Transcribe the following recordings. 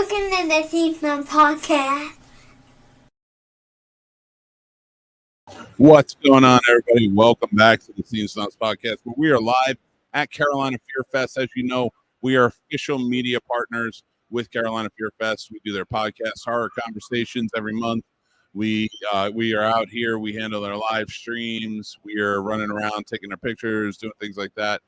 Welcome to the Scene Snobs Podcast. What's going on, everybody? Welcome back to the Scene Snobs Podcast, where we are live at Carolina Fear Fest. As you know, we are official media partners with Carolina Fear Fest. We do their podcast, Horror Conversations, every month. We are out here. We handle their live streams. We are running around, taking their pictures, doing things like that.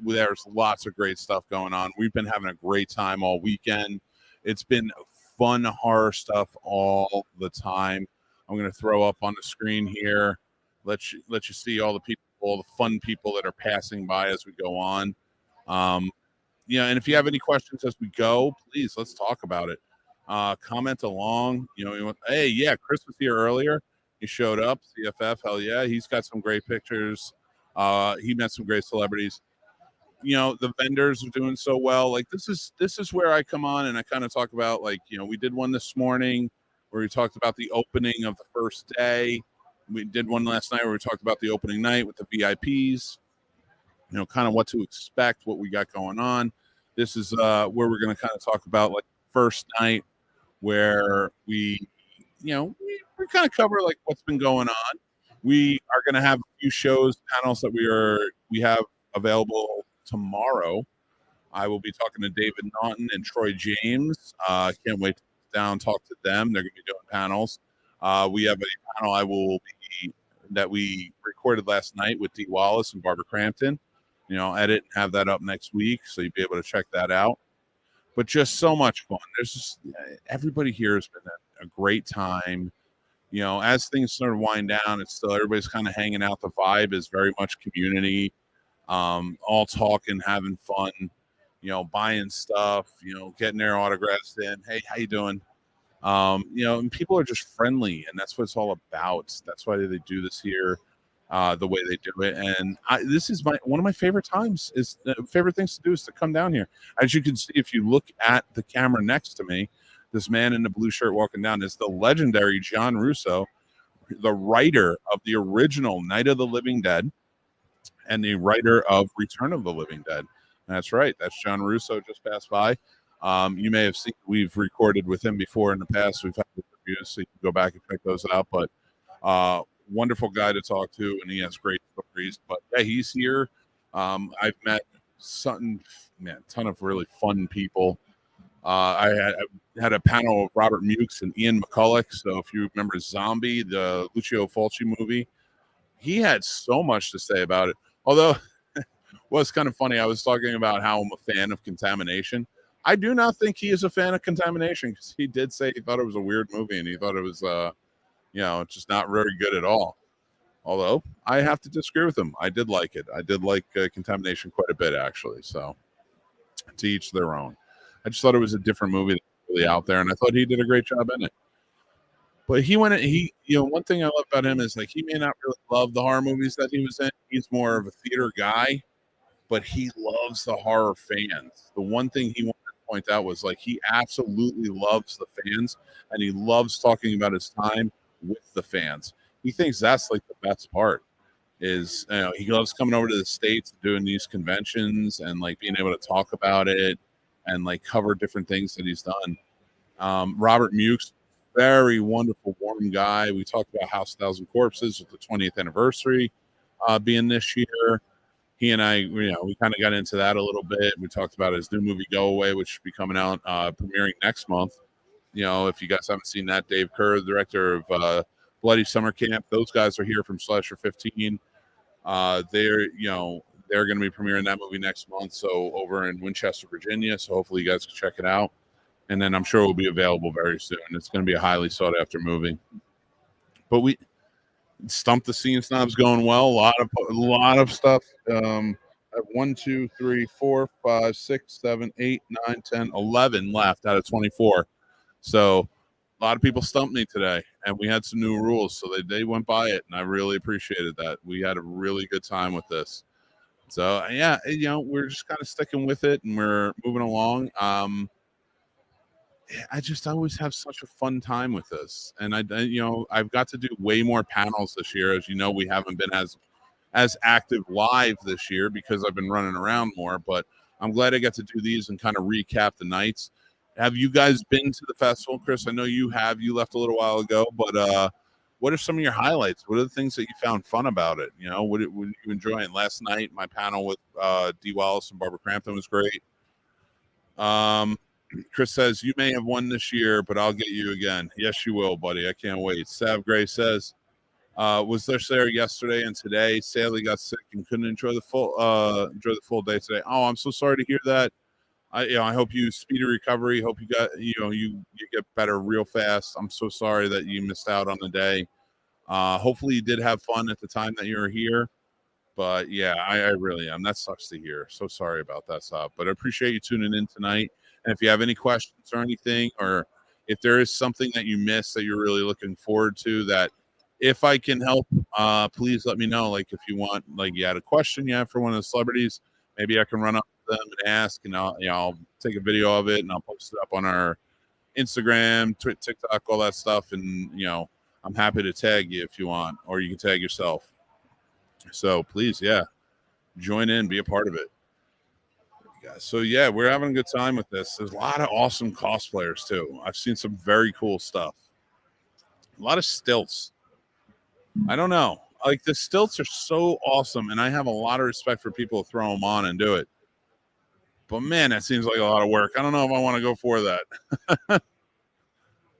There's lots of great stuff going on. We've been having a great time all weekend. It's been fun horror stuff all the time. I'm going to throw up on the screen here, let you see all the people, all the fun people that are passing by as we go on. And if you have any questions as we go, please, let's talk about it. Comment along. Hey, yeah, Chris was here earlier. He showed up. CFF, hell yeah. He's got some great pictures. He met some great celebrities. The vendors are doing so well. Like this is where I come on and I kind of talk about, we did one this morning where we talked about the opening of the first day. We did one last night where we talked about the opening night with the VIPs, kind of what to expect, what we got going on. This is where we're going to kind of talk about like first night where we kind of cover like what's been going on. We are going to have a few shows, panels that we have available tomorrow. I will be talking to David Naughton and Troy James. Can't wait to sit down, talk to them. They're going to be doing panels. We have a panel that we recorded last night with Dee Wallace and Barbara Crampton. Edit and have that up next week, so you'll be able to check that out. But just so much fun. There's just everybody here has been a great time. As things sort of wind down, it's still everybody's kind of hanging out. The vibe is very much community, all talking, having fun, buying stuff, getting their autographs in. Hey, how you doing? And people are just friendly, and that's what it's all about. That's why they do this here, the way they do it. And this is one of my favorite times. Favorite things to do is to come down here. As you can see, if you look at the camera next to me, this man in the blue shirt walking down is the legendary John Russo, the writer of the original Night of the Living Dead and the writer of Return of the Living Dead. That's right. That's John Russo just passed by. You may have seen we've recorded with him before in the past. We've had interviews, so you can go back and check those out. But wonderful guy to talk to, and he has great stories. But yeah, he's here. I've met a ton of really fun people. I had a panel of Robert Mukes and Ian McCulloch. So if you remember Zombie, the Lucio Fulci movie, he had so much to say about it. Although it was kind of funny. I was talking about how I'm a fan of Contamination. I do not think he is a fan of Contamination, because he did say he thought it was a weird movie and he thought it was, just not very good at all. Although I have to disagree with him. I did like it. I did like Contamination quite a bit, actually. So to each their own. I just thought it was a different movie that was really out there, and I thought he did a great job in it. But one thing I love about him is like he may not really love the horror movies that he was in. He's more of a theater guy, but he loves the horror fans. The one thing he wanted to point out was like he absolutely loves the fans, and he loves talking about his time with the fans. He thinks that's like the best part. Is he loves coming over to the States, doing these conventions, and like being able to talk about it and like cover different things that he's done. Robert Mukes, very wonderful, warm guy. We talked about House 1,000 Corpses with the 20th anniversary being this year. He and I, we kind of got into that a little bit. We talked about his new movie Go Away, which should be coming out, premiering next month. If you guys haven't seen that, Dave Kerr, the director of Bloody Summer Camp, those guys are here from Slasher 15. They're going to be premiering that movie next month, so over in Winchester, Virginia. So hopefully you guys can check it out. And then I'm sure it will be available very soon. It's going to be a highly sought-after movie. But we stumped the Scene Snobs going well. A lot of stuff. 1, 2, 3, 4, 5, 6, 7, 8, 9, 10, 11 left out of 24. So a lot of people stumped me today, and we had some new rules, so they went by it, and I really appreciated that. We had a really good time with this. So yeah, we're just kind of sticking with it, and we're moving along. I just always have such a fun time with this, and I've got to do way more panels this year. As you know, we haven't been as active live this year because I've been running around more. But I'm glad I got to do these and kind of recap the nights. Have you guys been to the festival, Chris? I know you have. You left a little while ago, but what are some of your highlights? What are the things that you found fun about it? You know, what did you enjoy? And last night, my panel with Dee Wallace and Barbara Crampton was great. Chris says, you may have won this year, but I'll get you again. Yes, you will, buddy. I can't wait. Sav Gray says, was there yesterday and today. Sadly got sick and couldn't enjoy the full day today. Oh, I'm so sorry to hear that. I hope you speedy recovery. Hope you got you get better real fast. I'm so sorry that you missed out on the day. Hopefully you did have fun at the time that you were here. But yeah, I really am. That sucks to hear. So sorry about that stuff. But I appreciate you tuning in tonight. And if you have any questions or anything, or if there is something that you missed that you're really looking forward to, that if I can help, please let me know. Like if you want, like you had a question you have for one of the celebrities, maybe I can run up to them and ask, and I'll take a video of it and I'll post it up on our Instagram, TikTok, all that stuff. And I'm happy to tag you if you want, or you can tag yourself. So please, join in, be a part of it. So yeah, we're having a good time with this. There's a lot of awesome cosplayers too. I've seen some very cool stuff. A lot of stilts. I don't know. Like the stilts are so awesome, and I have a lot of respect for people who throw them on and do it. But man, that seems like a lot of work. I don't know if I want to go for that.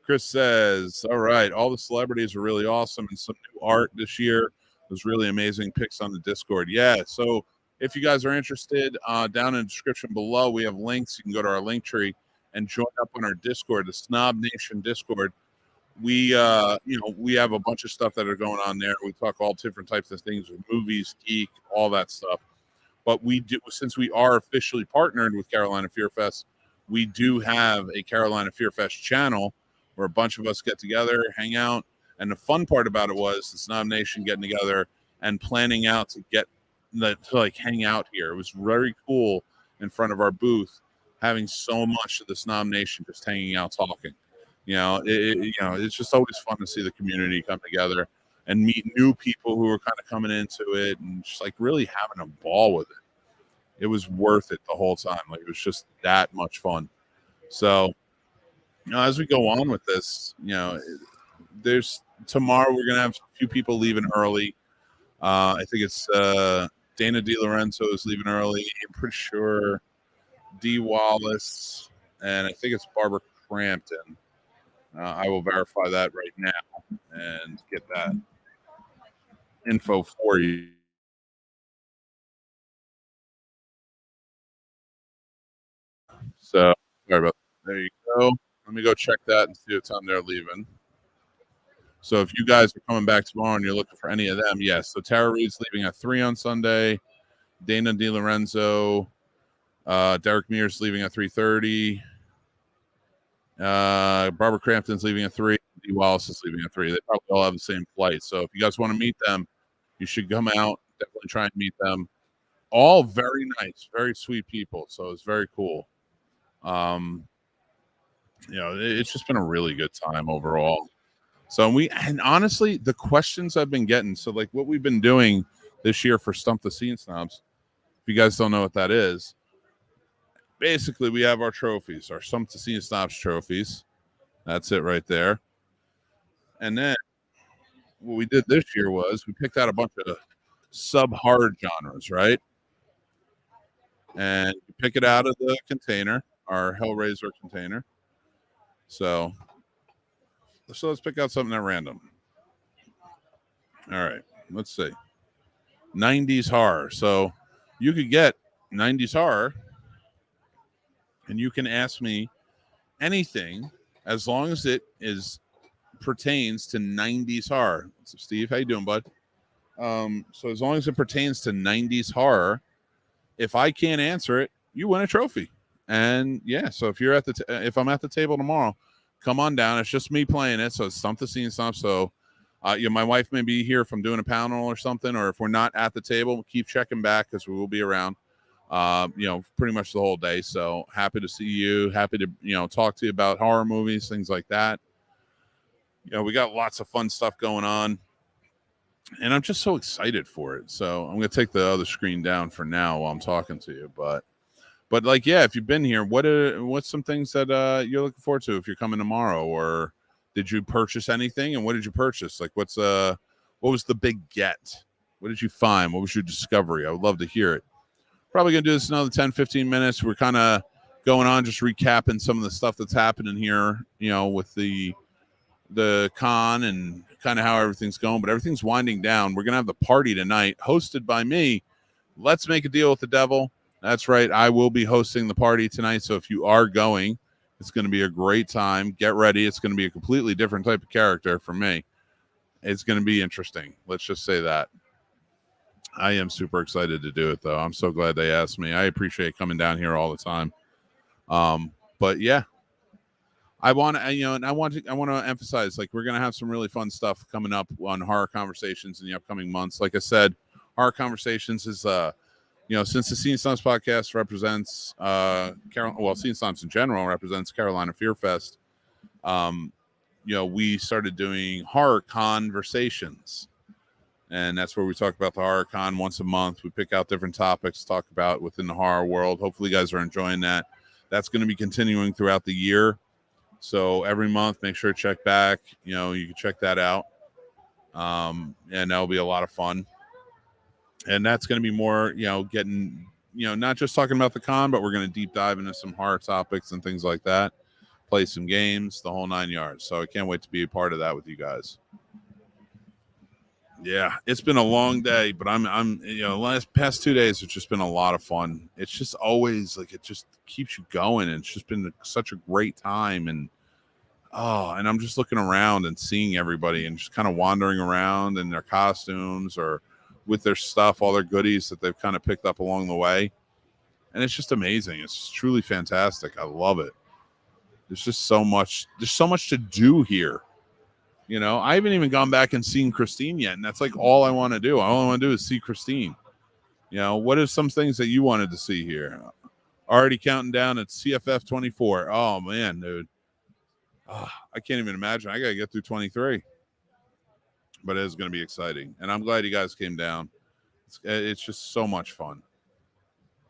Chris says, all right, all the celebrities are really awesome, and some new art this year was really amazing. Pics on the Discord. Yeah, so if you guys are interested, down in the description below, we have links. You can go to our link tree and join up on our Discord, the Snob Nation Discord. We have a bunch of stuff that are going on there. We talk all different types of things, movies, geek, all that stuff. But we do, since we are officially partnered with Carolina Fear Fest, we do have a Carolina Fear Fest channel where a bunch of us get together, hang out. And the fun part about it was the Snob Nation getting together and planning out to hang out here. It was very cool in front of our booth, having so much of the Snob Nation just hanging out, talking. It's just always fun to see the community come together and meet new people who are kind of coming into it and just like really having a ball with it. It was worth it the whole time. Like it was just that much fun. So, as we go on with this, there's tomorrow we're gonna have a few people leaving early. I think it's Dana DiLorenzo is leaving early. I'm pretty sure Dee Wallace, and I think it's Barbara Crampton. I will verify that right now and get that info for you. So sorry about that. There you go. Let me go check that and see what time they're leaving. So if you guys are coming back tomorrow and you're looking for any of them, yes. So Tara Reid's leaving at 3 on Sunday. Dana DiLorenzo, Derek Mears leaving at 3:30. Barbara Crampton's leaving at 3. Dee Wallace is leaving at 3. They probably all have the same flight. So if you guys want to meet them, you should come out. Definitely try and meet them. All very nice, very sweet people. So it's very cool. It's just been a really good time overall. So and honestly, the questions I've been getting, so like what we've been doing this year for Stump the Scene Snobs, if you guys don't know what that is, basically we have our trophies, our Stump the Scene Snobs trophies. That's it right there. And then what we did this year was we picked out a bunch of sub-horror genres, right? And you pick it out of the container, our Hellraiser container. So let's pick out something at random. All right, let's see. 90s horror. So you could get 90s horror and you can ask me anything as long as it pertains to 90s horror. So Steve, how you doing, bud? So as long as it pertains to 90s horror, if I can't answer it, you win a trophy. And yeah, so if you're if I'm at the table tomorrow, come on down. It's just me playing it, so it's Stump the Scene Snobs. So my wife may be here if I'm doing a panel or something, or if we're not at the table, keep checking back because we will be around pretty much the whole day. So happy to see you, happy to talk to you about horror movies, things like that. We got lots of fun stuff going on, and I'm just so excited for it. So I'm going to take the other screen down for now while I'm talking to you, but But like, yeah, if you've been here, what's some things that you're looking forward to if you're coming tomorrow? Or did you purchase anything? And what did you purchase? Like, what was the big get? What did you find? What was your discovery? I would love to hear it. Probably gonna do this another 10, 15 minutes. We're kind of going on, just recapping some of the stuff that's happening here, with the con and kind of how everything's going. But everything's winding down. We're gonna have the party tonight, hosted by me. Let's make a deal with the devil. That's right. I will be hosting the party tonight. So if you are going, it's going to be a great time. Get ready. It's going to be a completely different type of character for me. It's going to be interesting. Let's just say that. I am super excited to do it, though. I'm so glad they asked me. I appreciate coming down here all the time. But yeah, I want to, and I want to emphasize, like, we're going to have some really fun stuff coming up on Horror Conversations in the upcoming months. Like I said, Horror Conversations is, since the Scene Snobs podcast represents Scene Snobs in general represents Carolina Fear Fest, we started doing Horror Conversations. And that's where we talk about the horror con once a month. We pick out different topics to talk about within the horror world. Hopefully you guys are enjoying that. That's going to be continuing throughout the year. So every month, make sure to check back. You can check that out. And that'll be a lot of fun. And that's going to be more, getting, not just talking about the con, but we're going to deep dive into some horror topics and things like that. Play some games, the whole 9 yards. So I can't wait to be a part of that with you guys. Yeah, it's been a long day, but I'm past 2 days, it's just been a lot of fun. It's just always like, it just keeps you going. And it's just been such a great time. And I'm just looking around and seeing everybody and just kind of wandering around in their costumes or with their stuff, all their goodies that they've kind of picked up along the way. And it's just amazing. It's truly fantastic. I love it. There's just so much to do here. I haven't even gone back and seen Christine yet. And that's like all I want to do. All I want to do is see Christine. What are some things that you wanted to see here? Already counting down at CFF 24. Oh, man, dude. I can't even imagine. I got to get through 23. But it's going to be exciting. And I'm glad you guys came down. It's just so much fun.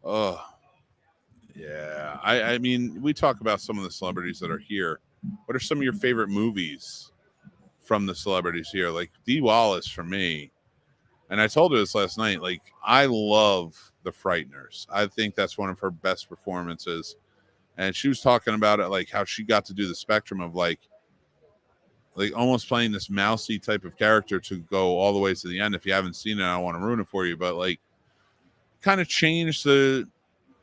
Oh, yeah. I mean, we talk about some of the celebrities that are here. What are some of your favorite movies from the celebrities here? Like Dee Wallace for me. And I told her this last night. Like, I love The Frighteners. I think that's one of her best performances. And she was talking about it, like how she got to do the spectrum of like almost playing this mousy type of character to go all the way to the end. If you haven't seen it, I don't want to ruin it for you, but like kind of changed the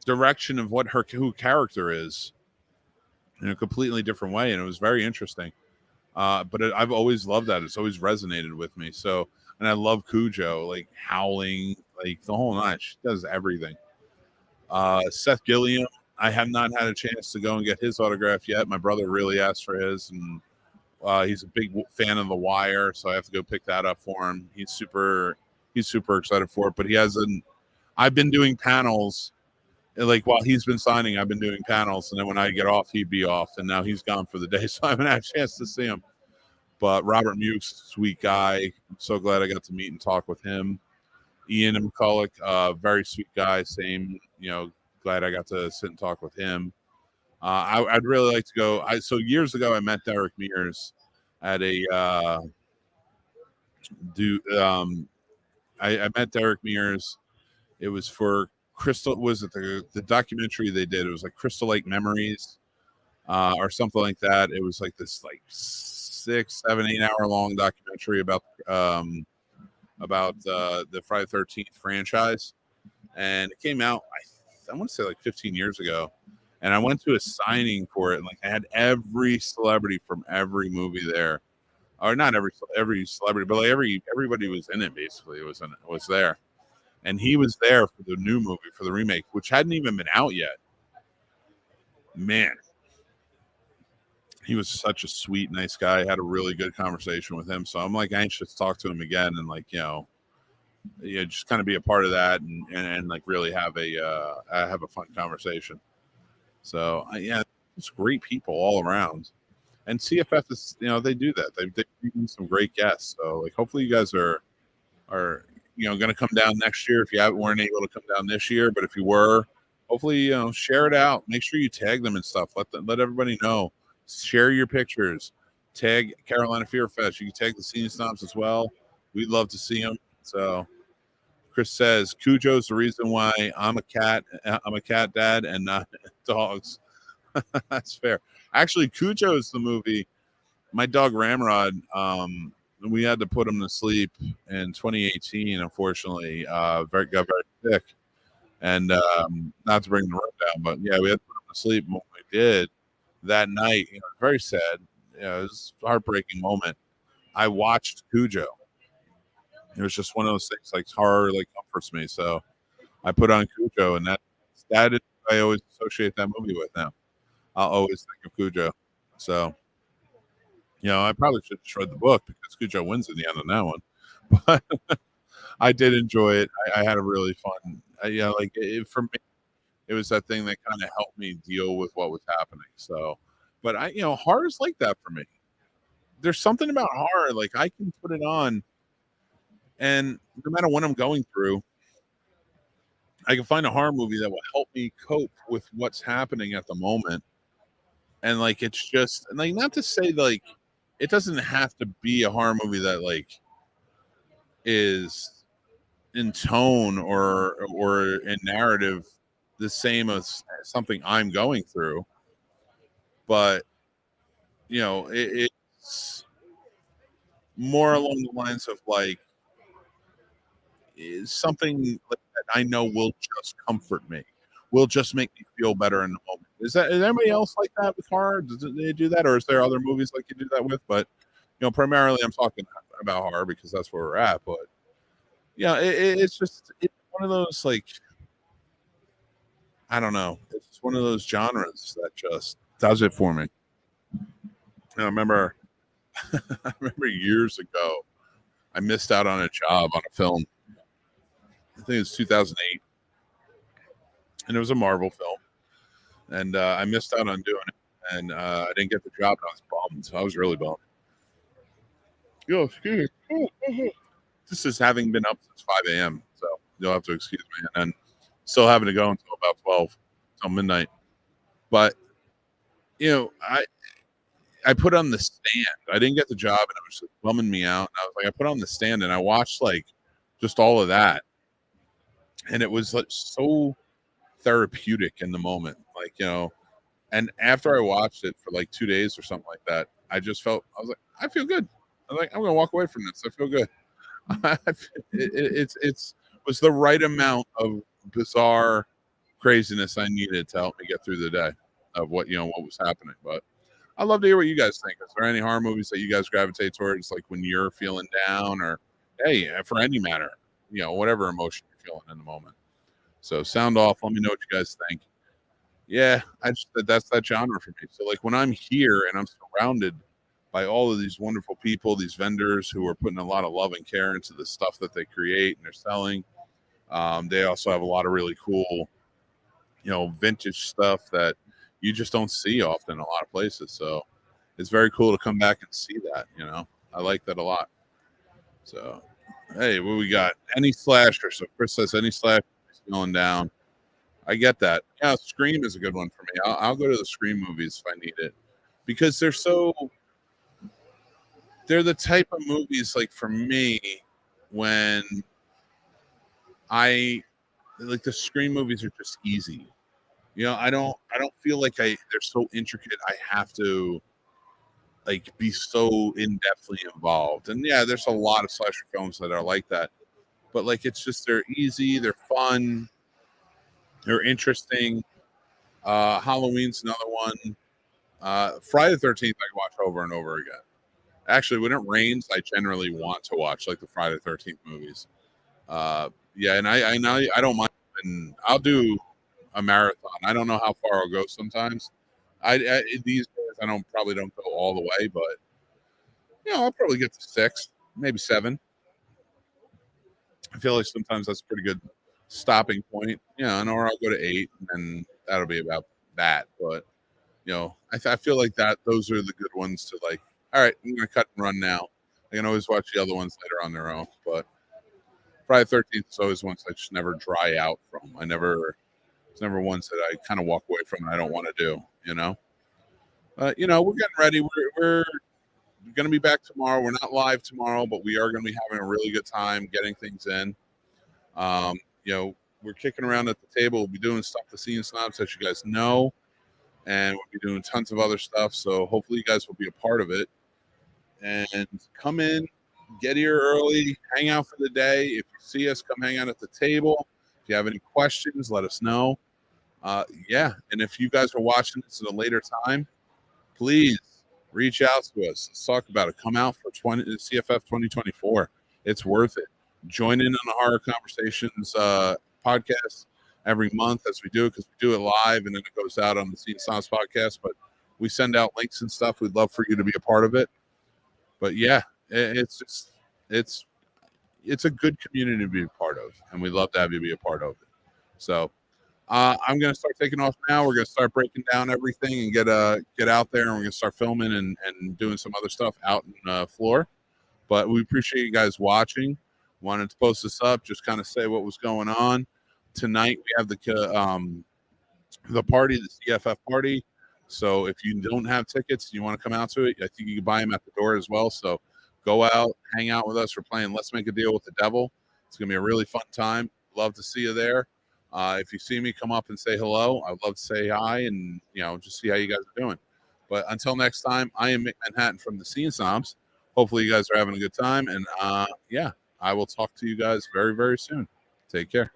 direction of what who character is in a completely different way. And it was very interesting. But I've always loved that. It's always resonated with me. So, and I love Cujo, like howling, like the whole night. She does everything. Seth Gilliam, I have not had a chance to go and get his autograph yet. My brother really asked for his, and he's a big fan of The Wire, so I have to go pick that up for him. He's super excited for it. But I've been doing panels, like while he's been signing, I've been doing panels, and then when I get off, he'd be off, and now he's gone for the day, so I haven't had a chance to see him. But Robert Mukes, sweet guy. I'm so glad I got to meet and talk with him. Ian McCulloch, very sweet guy. Same, glad I got to sit and talk with him. I'd really like to go. So years ago, I met Derek Mears at I met Derek Mears. It was for Crystal. Was it the documentary they did? It was like Crystal Lake Memories, or something like that. It was like this 6, 7, 8 hour long documentary about the Friday the 13th franchise, and it came out. I want to say like 15 years ago. And I went to a signing for it, and like I had every celebrity from every movie there, or not every celebrity, but like everybody was in it. Basically, was there, and he was there for the new movie, for the remake, which hadn't even been out yet. Man, he was such a sweet, nice guy. I had a really good conversation with him, so I'm like anxious to talk to him again, and like just kind of be a part of that, and like really have a fun conversation. So yeah, it's great people all around, and CFF is they do that. They bring in some great guests. So like hopefully you guys are going to come down next year if you weren't able to come down this year. But if you were, hopefully, share it out. Make sure you tag them and stuff. Let everybody know. Share your pictures. Tag Carolina Fear Fest. You can tag the Scene Snobs as well. We'd love to see them. So Chris says Cujo's the reason why I'm a cat dad and not dogs. That's fair. Actually, Cujo's the movie. My dog Ramrod, we had to put him to sleep in 2018. Unfortunately, got very sick, and not to bring the room down, but yeah, we had to put him to sleep. And when we did that night, very sad. Yeah, it was a heartbreaking moment. I watched Cujo. It was just one of those things, like horror, like comforts me. So I put on Cujo, and that is what I always associate that movie with now. I'll always think of Cujo. So, I probably should have read the book because Cujo wins in the end on that one. But I did enjoy it. I had a really fun. For me, it was that thing that kind of helped me deal with what was happening. So, but horror's like that for me. There's something about horror, like I can put it on, and no matter what I'm going through, I can find a horror movie that will help me cope with what's happening at the moment. And like, it's just like, not to say like it doesn't have to be a horror movie that like is in tone or in narrative the same as something I'm going through, but it's more along the lines of like is something like that I know will just comfort me, will just make me feel better in the moment. Is anybody else like that with horror? They do that, or is there other movies like you do that with? But primarily I'm talking about horror because that's where we're at. But yeah, it's one of those, like, I don't know, it's one of those genres that just does it for me. I remember years ago I missed out on a job on a film. I think it was 2008, and it was a Marvel film, and I missed out on doing it, and I didn't get the job, and I was bummed. So I was really bummed. Yo, excuse me. This is having been up since 5 a.m., so you'll have to excuse me, and then still having to go until about 12, until midnight. But I put on the stand. I didn't get the job, and it was just bumming me out. And I was like, I put on the stand, and I watched like just all of that, and it was like so therapeutic in the moment, like And after I watched it for like 2 days or something like that, I was like, I feel good. I'm like, I'm gonna walk away from this. I feel good. It's was the right amount of bizarre craziness I needed to help me get through the day of what was happening. But I'd love to hear what you guys think. Is there any horror movies that you guys gravitate towards, like when you're feeling down, or hey, for any matter, whatever emotion you're feeling in the moment? So sound off. Let me know what you guys think. Yeah, that's that genre for me. So like when I'm here and I'm surrounded by all of these wonderful people, these vendors who are putting a lot of love and care into the stuff that they create and they're selling. They also have a lot of really cool, vintage stuff that you just don't see often in a lot of places. So it's very cool to come back and see that. I like that a lot. So, hey, what we got? Any slasher? So Chris says any slasher is going down. I get that. Yeah, Scream is a good one for me. I'll go to the Scream movies if I need it, because they're the type of movies, like for me, when I like the Scream movies are just easy. I don't feel like they're so intricate. I have to like be so in-depthly involved. And yeah, there's a lot of slasher films that are like that. But like it's just they're easy, they're fun, they're interesting. Halloween's another one. Friday the 13th I can watch over and over again. Actually, when it rains, I generally want to watch like the Friday the 13th movies. Yeah, and I don't mind, and I'll do a marathon. I don't know how far I'll go sometimes. These days I probably don't go all the way, but I'll probably get to 6, maybe 7. I feel like sometimes that's a pretty good stopping point. And or I'll go to 8, and that'll be about that. But I feel like those are the good ones to like. All right, I'm gonna cut and run now. I can always watch the other ones later on their own, but Friday the 13th is always ones I just never dry out from. I never It's never ones that I kind of walk away from and I don't want to do, you know. We're getting ready. We're going to be back tomorrow. We're not live tomorrow, but we are going to be having a really good time getting things in. We're kicking around at the table. We'll be doing stuff to Scene Snobs, as you guys know, and we'll be doing tons of other stuff. So hopefully you guys will be a part of it. And come in, get here early, hang out for the day. If you see us, come hang out at the table. If you have any questions, let us know. And if you guys are watching this at a later time, please reach out to us. Let's talk about it. Come out for CFF 2024. It's worth it. Join in on the Horror Conversations podcast every month as we do it, because we do it live and then it goes out on the Scene Snobs podcast. But we send out links and stuff. We'd love for you to be a part of it. But yeah, it's a good community to be a part of, and we'd love to have you be a part of it. So I'm going to start taking off now. We're going to start breaking down everything and get out there, and we're going to start filming and doing some other stuff out in the floor. But we appreciate you guys watching. Wanted to post this up, just kind of say what was going on. Tonight we have the party, the CFF party. So if you don't have tickets and you want to come out to it, I think you can buy them at the door as well. So go out, hang out with us. We're playing Let's Make a Deal with the Devil. It's going to be a really fun time. Love to see you there. If you see me, come up and say hello. I'd love to say hi and, just see how you guys are doing. But until next time, I am Mick Manhattan from the Scene Snobs. Hopefully you guys are having a good time. And, I will talk to you guys very, very soon. Take care.